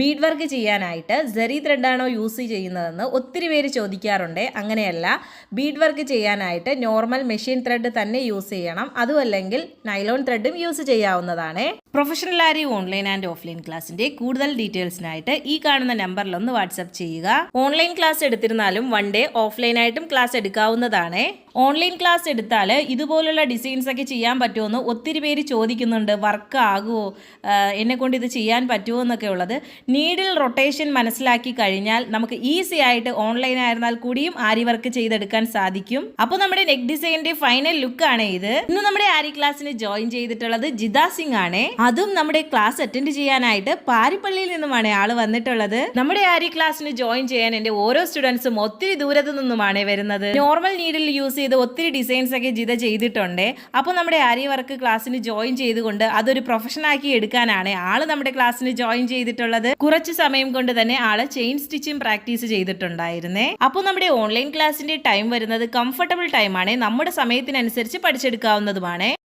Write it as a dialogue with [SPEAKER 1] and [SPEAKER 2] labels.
[SPEAKER 1] Bede work ചെയ്യാനായിട്ട് ജെറി ത്രെഡാണോ യൂസ് ചെയ്യുന്നതെന്ന് ഒത്തിരി പേര് ചോദിക്കാറുണ്ട്. അങ്ങനെയല്ല, ബീഡ് വർക്ക് ചെയ്യാനായിട്ട് നോർമൽ മെഷീൻ ത്രെഡ് തന്നെ യൂസ് ചെയ്യണം. അതുമല്ലെങ്കിൽ നൈലോൺ ത്രെഡും യൂസ് ചെയ്യാവുന്നതാണ്. പ്രൊഫഷണൽ ആരി ഓൺലൈൻ ആൻഡ് ഓഫ്ലൈൻ ക്ലാസിന്റെ കൂടുതൽ ഡീറ്റെയിൽസിനായിട്ട് ഈ കാണുന്ന നമ്പറിൽ ഒന്ന് വാട്സ്ആപ്പ് ചെയ്യുക. ഓൺലൈൻ ക്ലാസ് എടുത്തിരുന്നാലും വൺ ഡേ ഓഫ്ലൈൻ ആയിട്ടും ക്ലാസ് എടുക്കാവുന്നതാണ്. ഓൺലൈൻ ക്ലാസ് എടുത്താൽ ഇതുപോലുള്ള ഡിസൈൻസ് ഒക്കെ ചെയ്യാൻ പറ്റുമെന്ന് ഒത്തിരി പേര് ചോദിക്കുന്നുണ്ട്. വർക്ക് ആകുമോ, എന്നെ കൊണ്ട് ഇത് ചെയ്യാൻ പറ്റുമോ എന്നൊക്കെ ഉള്ളത്. നീഡിൽ റൊട്ടേഷൻ മനസ്സിലാക്കി കഴിഞ്ഞാൽ നമുക്ക് ഈസി ആയിട്ട് ഓൺലൈൻ ആയിരുന്നാൽ കൂടിയും ആരി വർക്ക് ചെയ്തെടുക്കാൻ സാധിക്കും. അപ്പോൾ നമ്മുടെ നെക്ക് ഡിസൈനിന്റെ ഫൈനൽ ലുക്ക് ആണ് ഇത്. ഇന്ന് നമ്മുടെ ആരി ക്ലാസ്സിന് ജോയിൻ ചെയ്തിട്ടുള്ളത് ജിത സിംഗ് ആണ്. അതും നമ്മുടെ ക്ലാസ് അറ്റൻഡ് ചെയ്യാനായിട്ട് പാരിപ്പള്ളിയിൽ നിന്നുമാണ് ആള് വന്നിട്ടുള്ളത്. നമ്മുടെ ആരി ക്ലാസ്സിന് ജോയിൻ ചെയ്യാൻ എന്റെ ഓരോ സ്റ്റുഡൻസും ഒത്തിരി ദൂരത്തു നിന്നുമാണ് വരുന്നത്. നോർമൽ നീഡിൽ യൂസ് ചെയ്ത് ഒത്തിരി ഡിസൈൻസ് ഒക്കെ ജിത ചെയ്തിട്ടുണ്ട്. അപ്പോൾ നമ്മുടെ ആരി വർക്ക് ക്ലാസ്സിന് ജോയിൻ ചെയ്തുകൊണ്ട് അതൊരു പ്രൊഫഷൻ ആക്കി എടുക്കാനാണ് ആള് നമ്മുടെ ക്ലാസ്സിന് ജോയിൻ ചെയ്തിട്ടുള്ളത്. കുറച്ച് സമയം കൊണ്ട് തന്നെ ആള് ചെയിൻ സ്റ്റിച്ചിങ് പ്രാക്ടീസ് ചെയ്തിട്ടുണ്ടായിരുന്നേ. അപ്പോൾ നമ്മുടെ ഓൺലൈൻ ക്ലാസ്സിന്റെ ടൈം വരുന്നത് കംഫർട്ടബിൾ ടൈമാണ്. നമ്മുടെ സമയത്തിനനുസരിച്ച് പഠിച്ചെടുക്കാവുന്നതുമാണ്.